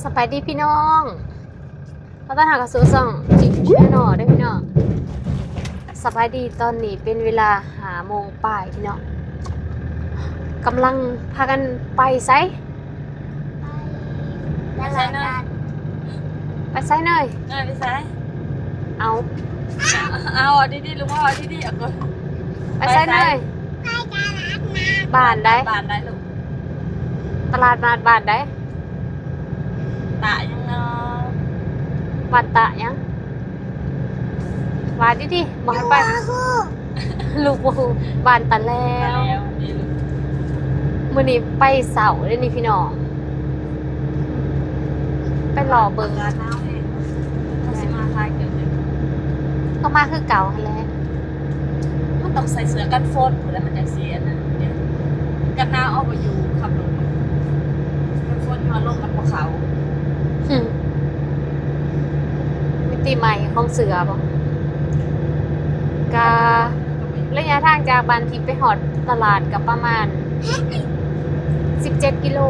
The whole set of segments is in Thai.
สบายดีพี่น้องเราต้องหากระสูส่องจิบแน่นอนได้พี่น้องสบายดีตอนนี้เป็นเวลา5 โมงป่ายพี่น้องกำลังพากันไปไซไปใส่เนย ไปไซเนย ไปใส่เอาดีๆลุงว่าดีๆอ่ะก่อน ไปไซเนยบ้านได้ บ้านได้ลูก ตลาดมาบ้านได้ ตายังเนาะ บ้านตะยังบ้านดิบอกให้ไปลูกบูบ้านตะแล้ว ดีลูก มื้อนี้ไปเสาได้นี่พี่น้องไปรอเบิ่ง ร้านน้าเองเขาสิมาคลายเกิดเลย ก็มาคือเก่าหั่นแหละ มันต้องใส่เสื้อกันฝนแล้วมันจะเสียนะเดี๋ยวกันหนาวเอาไปอยู่ขับรถกันฝนมาลงกันภูเขา มิติใหม่ของเสือบ่การะยะทางจากบ้านทิพย์ไปหอดตลาดกับประมาณ17 กิโล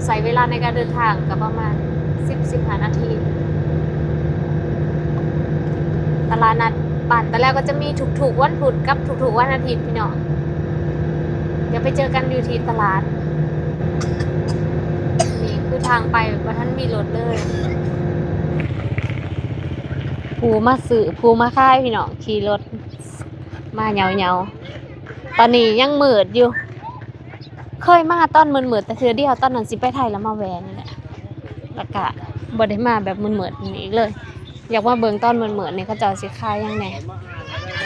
ใช้เวลาในการเดินทางกับประมาณ10-15 นาทีตลาดนัดบ้านแต่แล้วก็จะมีทุกๆวันพุธกับทุกๆวันอาทิตย์พี่น้องเดี๋ยวไปเจอกันอยู่ที่ตลาดนี่คือทางไปว่าท่านมีรถเลยผู้มาซื้อผู้มาขายพี่น้องขี่รถมาเหงาตอนนี้ยังมืดอยู่เคยมาตอนมืดแต่เทื่อเดียวตอนนั้นสิไปไทยแล้วมาแวะนี่แหละแล้วก็บ่ได้มาแบบมืดนี่อีกเลยอยากมาเบิ่งตอนมืดนี่เขาเจ้าสิขายยังแหน่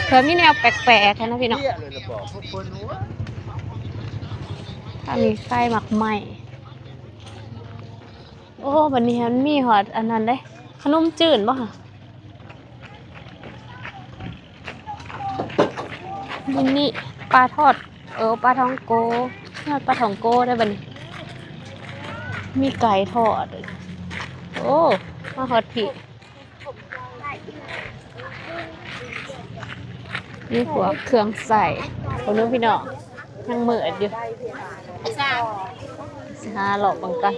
เพิ่นมีแนวแปลกๆนะพี่น้องถ้ามีไส้หมักไหม้โอ้บัดนี้มันมีฮอดอันนั้นเด้ขนมจืดบ่ค่ะนี่ปลาทอดปลาทองโกทอดปลาทองโกได้บัดนี้มีไก่ทอดโอ้มาฮอดพี่นี่หัวเครื่องใส่คนนู้นพี่น้องยังเหมือดอยู่หาหลอกบังกัน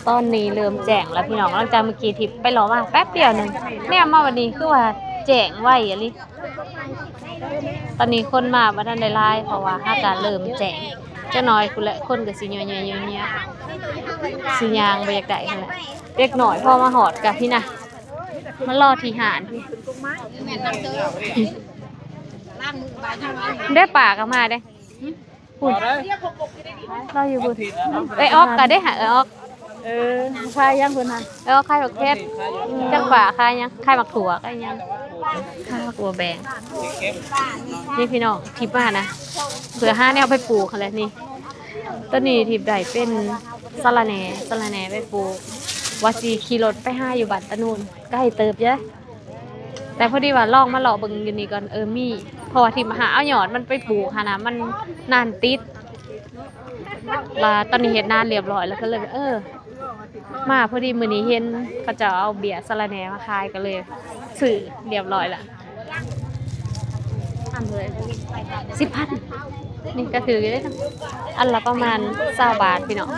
ตอนนี้เริ่มแจ้งแล้วพี่น้องหลังจากเมื่อกี้ทิพย์ไปรอมาแป๊บเดียวหนึ่งเนี่ยมาวันนี้คือว่าแจ้งไว้อะลิตอนนี้คนมาบ่ทันได้หลายเพราะว่าอาการเริ่มแจ้งเจ้าน้อยคุณและคนก็สิเงียสิยางบ่อยากได้หั่นแหละเด็กน้อยพอมาหอดกับพี่น่ะมารอที่หานพี่ได้ปากก็มาได้พูดเราอยู่พูดออกก็ได้หาออกคายยังคุณฮะคายบักเพชรจังป่าคายยังคายบักถั่วคายยังคายบักบัวแบงนี่พี่น้องทิพย์มานะเผื่อ5 แนวไปปลูกอะไรนี่ต้นนี้ทิพย์ได้เป็นสะระแหน่ไปปลูกวาซีขี่รถไป5อยู่บ้านตะนูนใกล้เติบเยอะแต่พอดีว่าลองมาหล่อเบิ่งอยู่นี่ก่อนมีเพราะว่าที่มหาเอาหยอดมันไปปลูกค่ะนะมันนานติดลาตอนนี้เฮ็ดนานเรียบร้อยแล้วก็เลยมาพอดีมื้อนี้เห็นเขาจะเอาเบียร์สะระแหน่มาขายก็เลยซื้อเรียบร้อยละอันเลย10,000นี่ก็ถือได้อันละประมาณ20 บาทพี่น้อง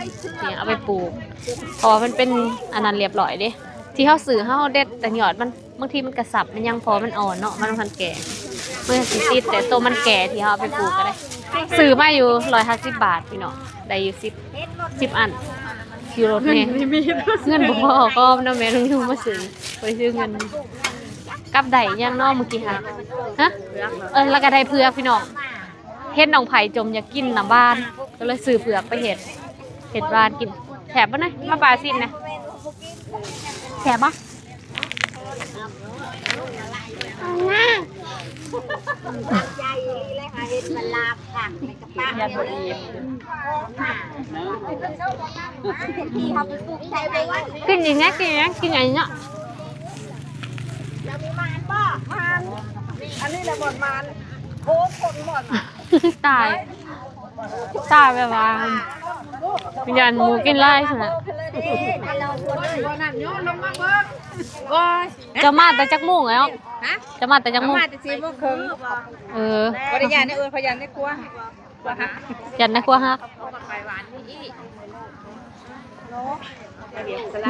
นี่เอาไปปลูกเพราะว่ามันเป็นอันนั้นเรียบร้อยเด้ที่เขาซื้อเขาเด็ดแต่หยอดมันบางทีมันกระสับมันยังพอมันอ่อนเนาะมันพันแก่เมื่อสิติดแต่ตัวมันแก่ที่เขาเอาไปปลูกก็ได้ซื้อมาอยู่150 บาทพี่น้องได้อยู่10 อันอยู่รถเนี่ยเงินบ่พอก็น้าแม่ลุงมาซื้อไปซื้อเงินกับได้ยังนอกเมื่อกี้ค่ะฮะแล้วก็ได้เผือกพี่น้องเฮ็ดน้องไผ่จมอยากกินน้ำบ้านก็เลยซื้อเผือกไปเห็ดบ้านกินแถบป่ะนะมาปลาซิมนะแถบป่ะยันบดีกินอย่างเงี้ยกินอย่างเงี้ยอันนี้แหละหมดมันโค้งคนหมดตายแบบว่าวิญญาณหมูกินไล่ขนาดจะมาแต่จักมุ่งแล้วจะมาแต่จักมุ่งมาแต่4 โมงครึ่งบริญาณในพยานในครัว ยันในครัวฮัก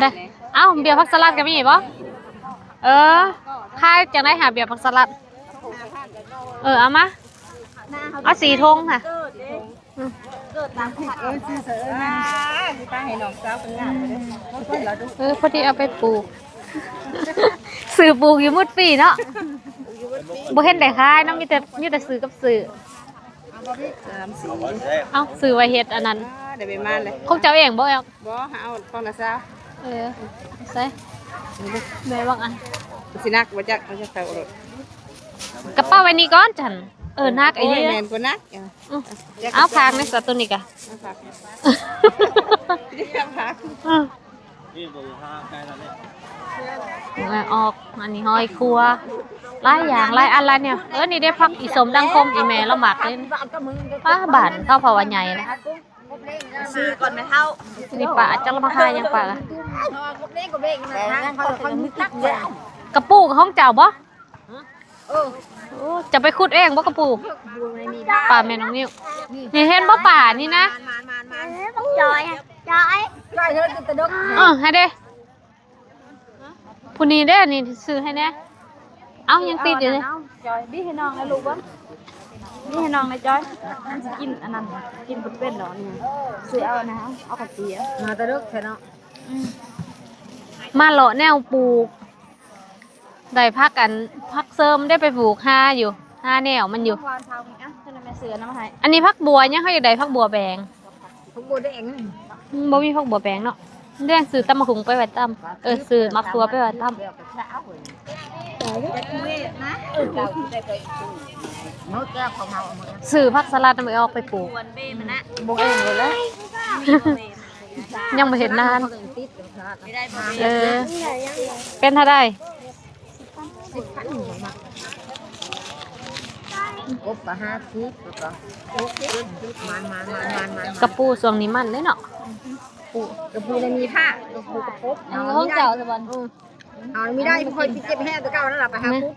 ได้เอ้าเบียร์ผักสลัดก็มีบ่ค่ายจังได้หาเบียร์ผักสลัดเอามาเอา4 ธงค่ะพอดีเอาไปปลูกสื่อปลูกอยู่มุดปีเนาะบ่เห็นได้ค่ายเนาะมีแต่สื่อกับสื่อเอาสื่อไว้เฮ็ดอันนั้นเดี๋ยวไปมาเลยคงเจ้าเองบ่เอาเอาฟองละซาใส่แม่บอกอันสินักบ่จักมันจะเต่าเลยกระเป๋าไว้นี่ก่อนจันนักไอ้นี่แม่นกว่านักเอาพางในสัตว์ตัวนี้กะออกอันนี้หอยครัวหลายอย่างหลายอันละเนี่ยนี่ได้พักอีสมดังคมอีแม่ละหมักเลยป้าบานเข้าภาวะใหญ่เลยซื้อก่อนไหมเท่านี่ป่าจังละมาคายังป่ากระปูกับห้องเจ้าบ่จะไปขุดเองบ่กระปูป่าแม่น้องนิ้วนี่เห็นบ่ป่านี่นะจอยเธอตะดกให้เด้ผู้นี้เด้นี่ซื้อให้แน่เอายังติดอยู่เลยจอยบี้ให้น้องนะลูกบ่บี้ให้น้องนะจอยมันจะกินอันนั้นกินเป็นๆดอกนี่ซื้อเอานะเอากระเจี๊ยบมาตะดกแค่เนาะมาเลาะแนวปลูกได้พักเสริมได้ไปปลูก5อยู่5แนวมันอยู่อันนี้พักบัวเนี่ยเขาอยากได้พักบัวแบงพักบัวแดงบ่มีพักบัวแบงเนาะเรื่องซื้อตำมะขุงไปไว้ตำซื้อมักตัวไปไว้ตำซื้อพักสลัดนำไปออกไปปลูกบ่เองเลย ยังไม่เห็นนานเป็นเท่าไรกบ50กระปูส่วงนี้มันเลยเนาะกระปูในมีผ้ากระปูกระปุกห้องเจ้าสวรรค์ไม่ได้ไม่ค่อยเจ็บแห้งตัวเก่านั่นแหละไปหาปุ๊บ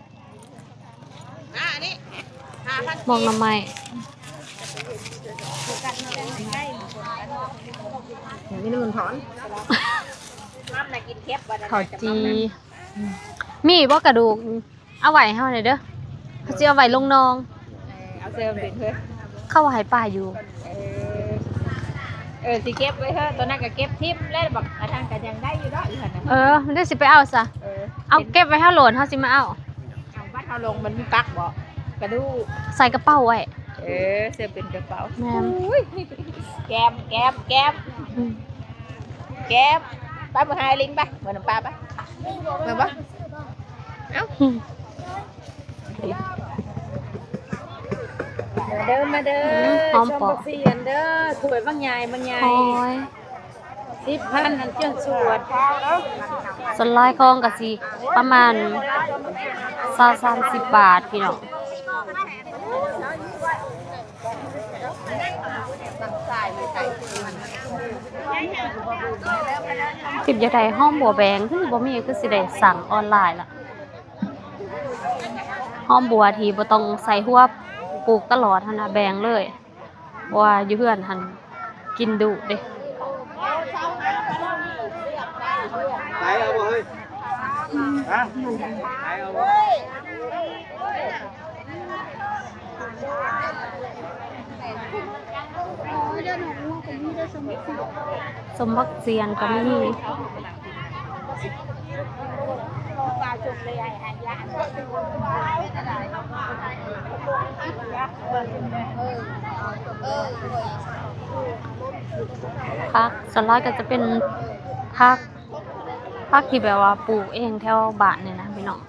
นี่มองทำไมนี่มันถอนขอจีมีบ่กระดูกเอาไว้ให้หน่อยเด้อเขาจะเอาไว้ลงนองเอาเซลล์เป็นเพื่อเข้าไว้ป่าอยู่สิเก็บไว้เถอะตอนนั้นก็เก็บทิพย์แล้วบอกทางกันยังได้อยู่ด้อีกนะมันได้สิไปเอาซะเอาเก็บไว้ให้โหลนเขาสิมาเอาบ้านเขาลงมันมีปักบ่กระดูใส่กระเป๋าไว้เสื้อเป็นกระเป๋าแม่แก้มไปมาหาลิงไปเหมือนน้ำปลาไปเหมือนปะเอ้าเดินมาเด้อชมบักเสียนเด้อถวยบางใหญ่10,000อันเจ้าสวดสลายคองกับสิประมาณ30 บาทพี่น้องสิบยาไดห้องบัวแบงคือบ่มีคือสิได้สั่งออนไลน์ละห้องบัวที่บ่ต้องใส่หัวปลูกตลอดหั่นน่ะแบงเลยว่าอยู่เพื่อนหั่นกินดุเด้ขายเอาบ่เฮ้ยฮะขายเอาบ่สมบักเซียนก็มีพักสลายก็จะเป็นพักที่แบบว่าปลูกเองแถวบ้านเนี่ยนะพี่น้อง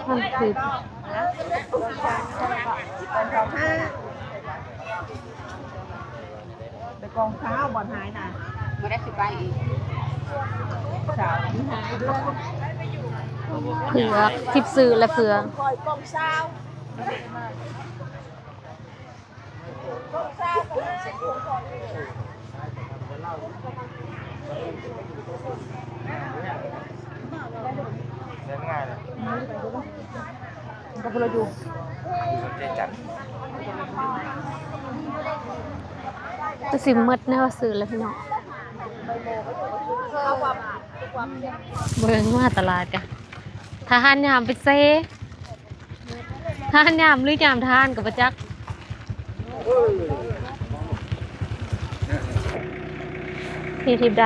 มันคือไปกองเท้าบอลหายน่ะไม่ได้สิไปอีกสาวหายด้วยเผือกทิพซื้อและเผือกง่ายเลยกับเราอยู่ ก็สิมดแน่ว่าซื้อแล้วพี่น้องเบิ่งมาตลาดกันทหารยามไปเซ่ทหารยามหรือยามทหารกับประจักษ์ที่ทิพย์ใด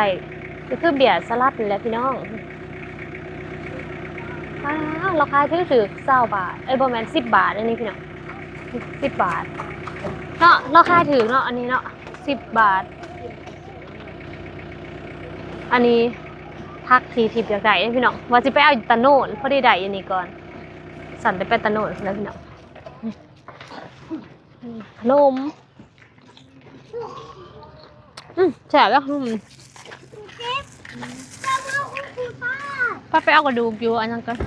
ก็คือเบียร์สลัดนี่แหละพี่น้องราคาถือ20 บาทบ่แม่น10 บาทอันนี้พี่น้อง10 บาทเนาะราคาถือเนาะอันนี้เนาะ10 บาทอันนี้พักทีทิพย์อยากได้พี่น้องว่าสิไปเอาตะโนนพอได้อันนี้ก่อนสั่นไปตะโนนแล้วพี่น้องขนมแฉะแล้วป้าไปเอากระดูกอยู่อันนั้นก่อน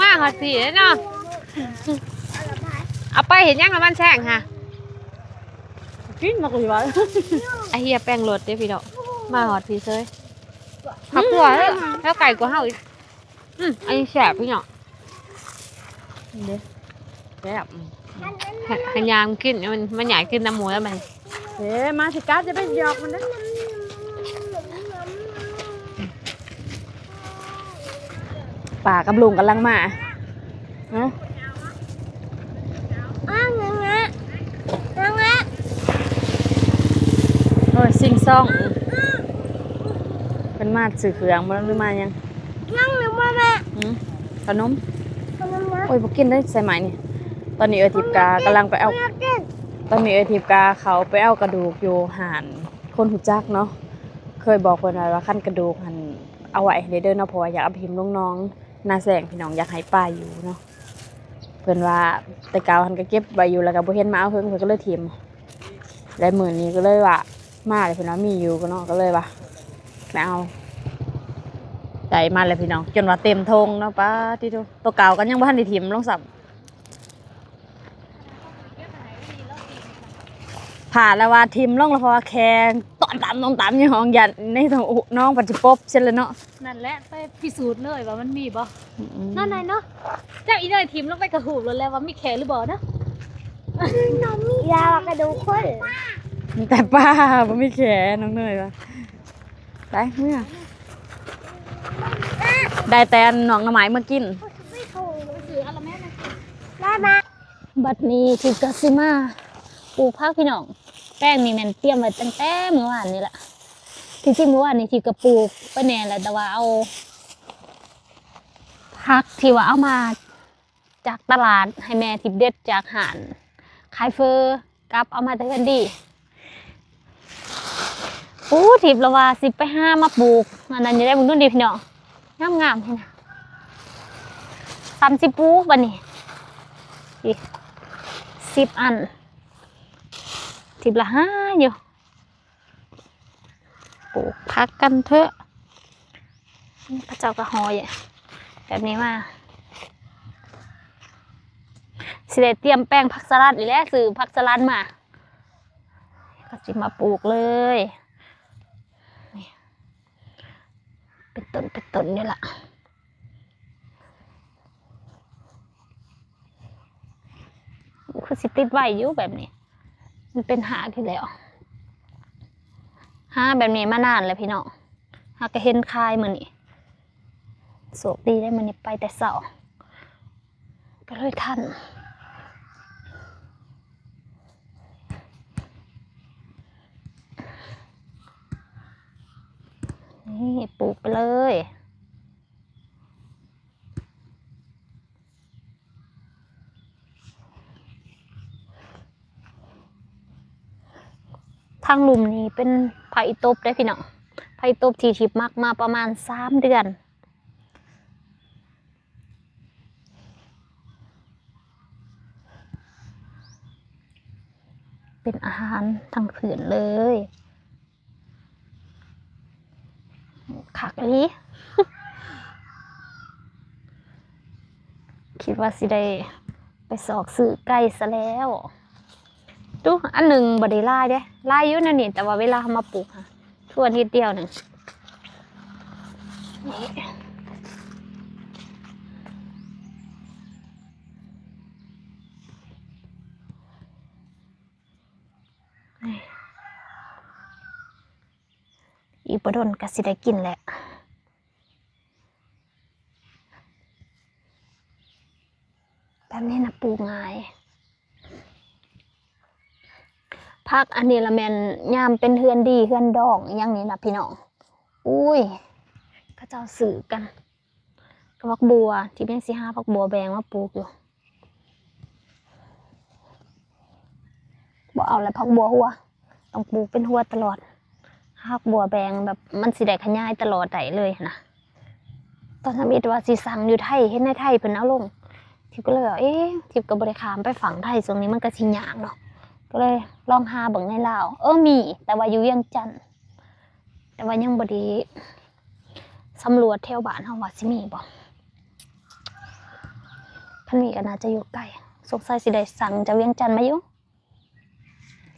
มากค่ะสิเนาะเอาไปเห็นยังแล้วมันแช่งค่ะกินมาคุยไว้ไอเฮียแป้งรสเด้พี่ดอกมาหอดพี่เซยผักตัวแล้วไก่ก็เห่าอีกอันนี้แฉบพี่เนาะเด้แฉบหันยางกินมันใหญ่กินน้ำหมูแล้วมันมาสิก้าจะไปหยอกมันนะป่ากับลุงกำลังมาฮะโอ้ยซิงซ่องเป็นมาสื่อเครื่องมันหรือมายังหรือมาแม่ขนมโอ้ยพวกกินได้ใส่ไหมนี่ตอนนี้ทิพกากำลังไปเอาตอนนี้ทิพกาเขาไปเอากระดูกโยหันคนหูจักเนาะเคยบอกคนว่าขั้นกระดูกหันเอาไว้ในเดินเอาเพราะว่าอยากเอาพิมพ์น้องๆนาแสงพี่น้องอยากให้ป้าอยู่เนาะเพื่อนว่าแต่กาวหันก็เก็บใบอยู่แล้วก็บ่เห็นมาเอาเพิ่นก็เลยทิมและมื้อนี้ก็เลยว่ามาเลยพี่น้องมีอยู่ก็เนาะก็เลยว่าไม่เอาใจมาเลยพี่น้องจนว่าเต็มทงเนาะป้าที่ตัวเก่ากันยังบ่ทันได้ทิมลงสับผ่านแล้วว่าทิมลงแล้วเพราะว่าแขงตอนตามอยู่ห้องยันในท้องน้องปัจจุบันเช่นเลยเนาะนั่นแหละไปพิสูจน์เลยว่ามันมีบ่นั่นไหนเนาะเจ้าอีเนยทิมลงไปกระหูแล้วว่ามีแขหรือบ่เนาะยาวกระดูกคนแต่ป้าบ่มีแขน้องเนยว่ะไปเมื่อได้แต่หนองน้ำไม้มากินบัดนี้ทิพย์กสิมาปลูกผักพี่น้องแป้งนี่แม่นเตรียมไว้ตั้งแต่เมื่อวานนี่แหละที่จริงเมื่อวานนี่ทิพย์ก็ปลูกไปแน่แหละแต่ว่าเอาผักที่ว่าเอามาจากตลาดให้แม่ทิพย์เด็ดจากหานขายเฟอร์กับเอามาแต่กันดีทิพย์ละว่าสิไปห้ามาปลูกอันนั้นจะได้บุญนุ่นดีพี่น้องงามๆนะ30 ปลูกบัดนี้อีก10 อันทิพย์ละ5อยู่ปลูกพักกันเถอะพระเจ้ากระหอยแบบนี้มาสิได้เตรียมแป้งผักสลัดอีกแล้วซื้อผักสลัดมาก็จะมาปลูกเลยเป็นต้นนี่แหละคือสิติดไว้อยู่แบบนี้มันเป็นหาที่แล้วหาแบบนี้มานานเลยพี่น้องหาก็เห็นคายมือนี่โชคดีได้มันนี่ไปแต่เสาร์ก็เลยทันนี่ปลูกไปเลยทางหลุมนี้เป็นไผ่ตบได้พี่น้องไผ่ตบที่ทิพย์มักมาประมาณ3 เดือนเป็นอาหารทางผืนเลยคักอีคิดว่าสิได้ไปสอกซื้อไก่ซะแล้วดูอันหนึ่งบ่ได้ลายเด้ลายอยู่นั่นนี่แต่ว่าเวลามาปลูกค่ะ ทั่วนิดเดียวหนึ่งอีปดนก็สิได้กินแหละแบบนี้นะปลูกง่ายพักอันนี้ละแมนยามเป็นเฮือนดีเฮือนดองอย่างนี้นะพี่น้องอุ้ยก็เจ้าสื่อกันกับพักบัวที่เป็น4-5พักบัวแบงมาปลูกอยู่บ่เอาแล้วพักบัวหัวต้องปลูกเป็นหัวตลอดพักบัวแบงแบบมันสิได้ขยายตลอดได้เลยนะตอนทำอิฐว่าสิสั่งอยู่ไทยเห็นในไทยเพิ่นเอาลงทิพย์ก็เลยทิพย์ก็บริขามไปฝั่งไทยตรงนี้มันก็สิยากเนาะก็เลยลองหาเบิ่งในลาวมีแต่ว่าอยู่เวียงจันทน์แต่ว่ายังบ่ได้สำรวจแถวบ้านเฮาว่าสิมีบ่คันนี้ก็น่าจะอยู่ไกลสงสัยสิได้สั่งจากเวียงจันทน์มาอยู่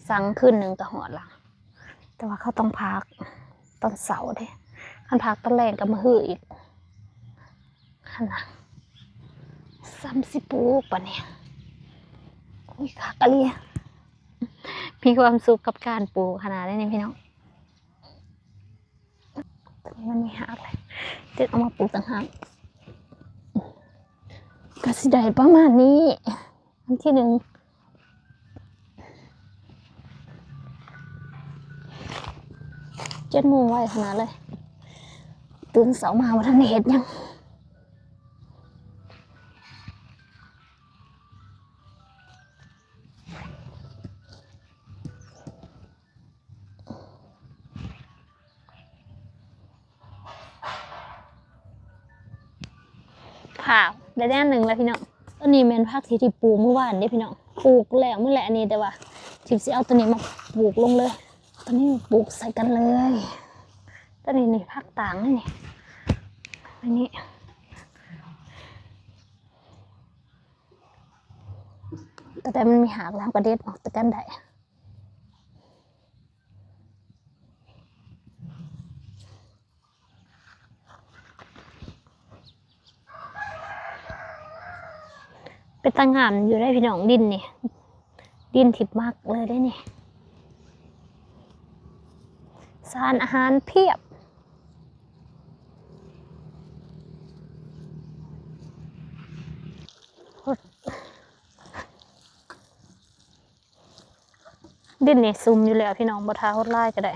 สั่งคืนนึงก็ฮอดละแต่ว่าเขาต้องพักตอนเสาร์เด้คันพักตอนแรกก็มาฮืออีกหั่นน่ะ30 ปูปะเนี่ยอุ้ยคักอะเลยมีความสุขกับการปลูกขนาดนี้พี่น้องตอนนี้มันมีหักเลยเด็ดเอามาปลูกต่างหากก็สิได้ประมาณนี้อันที่1 7 โมงไว้ขนาดเลยตื่นเสามาว่าท่านเห็นยังค่ะได้แน่หนึ่งแล้วพี่น้องต้นนี้เป็นผักที่ปลูกเมื่อวานนี่พี่น้องปลูกแล้วเมื่อไหร่อันนี้แต่ว่าทิพย์สิเอาต้นนี้มาปลูกลงเลยต้นนี้ปลูกใส่กันเลยต้นนี้นี่ผักต่างนี่อันนี้แต่มันมีหากแล้วกระเด็ดออกจากกันได้เป็นตางามอยู่ได้พี่น้องดินนี่ดินทิพย์มากเลยได้นี่สารอาหารเพียบดินนี่ซุ่มอยู่แล้วพี่น้องบ่ทาโหดไล่ก็ได้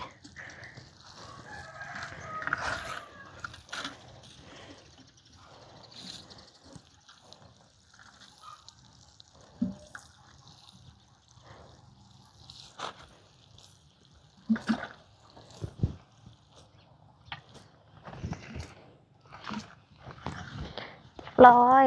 ร้อย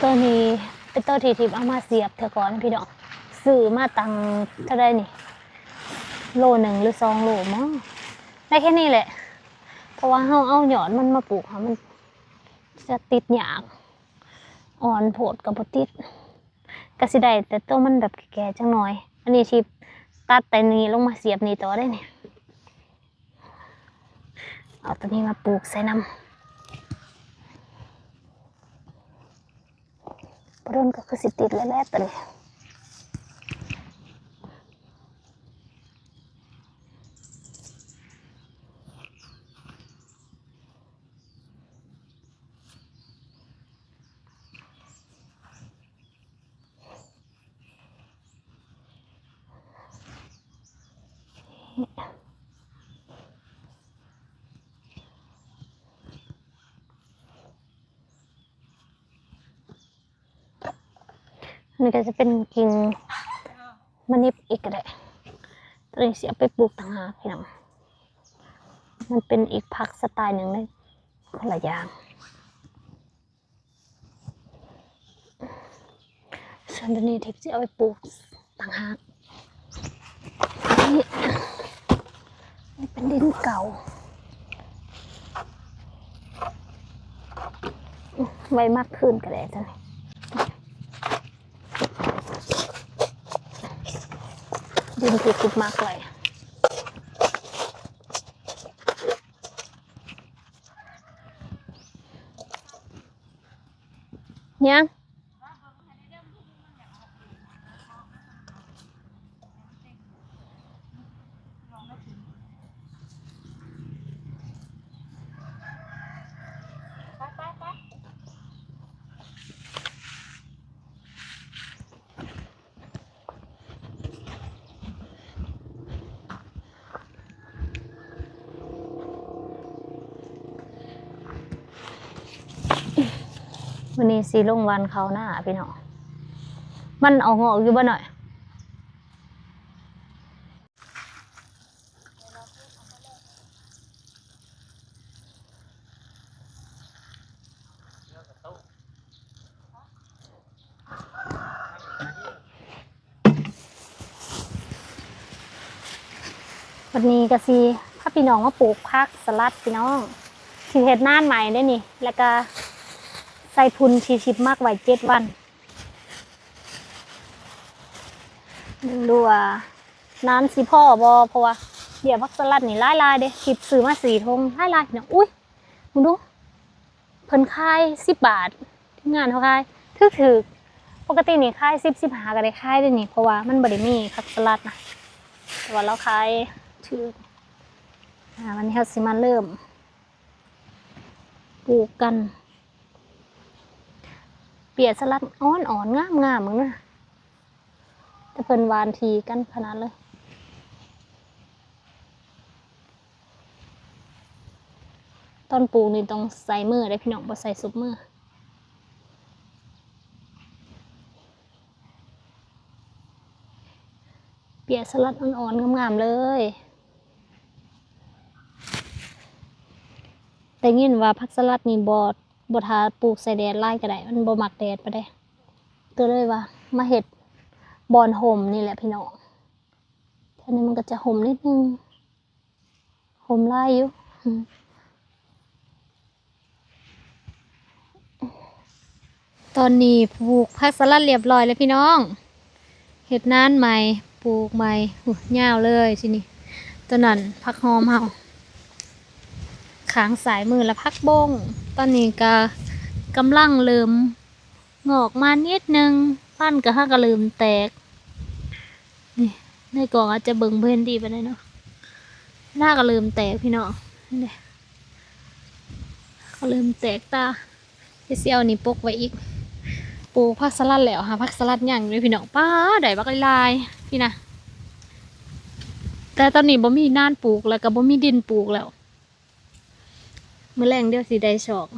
ตัวนี้เป็นตัวที่ทิพย์เอามาเสียบเถอะก่อนพี่น้องซื้อมาตังเท่าไรนี่โล 1 หรือ 2 โลมั้งได้แค่นี้แหละเพราะว่าเราเอาหยอดมันมาปลูกค่ะมันจะติดหยากอ่อนโผดกับบ่ติดกระสิได้แต่ตัวมันแบบแก่ๆจังหน่อยอันนี้ทิพย์ตัดแต่นี้ลงมาเสียบนี่ต่อได้เนี่ยเอาตัวนี้มาปลูกใส่น้ำปรนก็คือสิติดแล้วแหละตัวนี้นี่ก็จะเป็นกิ่งมะนิบอีกก็ได้ตัวนี้เสียไปปลูกต่างหากพี่น้องมันเป็นอีกผักสไตล์หนึ่งเลยคนละอย่างส่วนตัวนี้ทิพย์จะเอาไปปลูกต่างหากนี่เป็นดินเก่า ไว้มากขึ้นก็ได้จ้ะดินติดมากเลยยังวันนี้สีลงวันเขาหน้าพี่น้องมันออกอยู่บ้านหน่อยวันนี้ก็สิพาพี่น้องมาปลูกผักสลัดพี่น้องสิเฮ็ดน่านใหม่ได้นี่แล้วก็ใส่ทุน40มากไว้7 วันดูว่าน้ำสิพ่อบอเพราะว่าเดี๋ยวผักสลัดนี่ลายเด้คลิปซื้อมา4 ถุงลายเนาะอุ้ยมึงดูเพิ่นขาย10 บาทที่งานเขาขายถูกปกตินี่ขาย10-15ก็ได้ขายได้นี่เพราะว่ามันบ่ได้มีผักสลัดนะแต่ว่าเราขายถูกวันนี้เราสิมาเริ่มปลูกกันเปียกสลัดอ่อนงามมึงนะแต่เพิ่นหวานทีกันขนาดเลยตอนปลูกนี่ต้องใส่มือได้พี่น้องบ่ใส่ซุปมือเปียกสลัดอ่อนๆงามๆเลยแต่ยินว่าผักสลัดนี่บ่ทาปลูกใส่แดดไล่ก็ได้มันบ่มักแดดปะเด้ก็เลยว่ามาเฮ็ดบอนห่มนี่แหละพี่น้องทีนี้มันก็จะห่มนิดนึงห่มไล่อยู่ตอนนี้ปลูกผักสลัดเรียบร้อยแล้วพี่น้องเฮ็ดน่านใหม่ปลูกใหม่ยาวเลยทีนี้ตอนนั้นผักหอมเฮาขางสายมือและผักบงตอนนี้ก็กำลังเริ่มงอกมานิดนึงปั้นก็ห้าก็เริ่มแตกนี่ในกล่องอาจจะเบิ่งเพื่อนดีไปเลยเนาะหน้าก็เริ่มแตกพี่น้องนี่ก็เริ่มแตกตาเสี้ยวนี่ปกไว้อีกปลูกผักสลัดแล้วหาผักสลัดย่างเลยพี่น้องป้าได้บักลายพี่นะแต่ตอนนี้บ่มีน่านปลูกแล้วก็บ่มีดินปลูกแล้วเมื่อแรงเดียวสีได้ชอก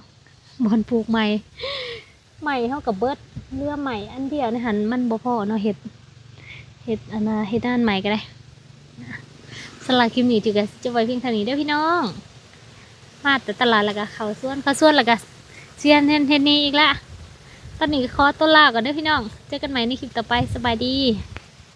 บอนปลูกใหม่เท่ากับเบิดเรือใหม่อันเดียวในหันมันบ่พอเนาะเห็ดอันน่ะเห็ดด้านใหม่ก็ได้สลัดคลิปนี้ถือกันจะไว้เพียงเท่านี้เด้อพี่น้องมาแต่ตลาดแล้วก็เขาส่วนแล้วก็เชียนเทนนี่อีกละตอนนี้ขอตัวลาก่อนเด้อพี่น้องเจอกันใหม่ในคลิปต่อไปสบายดี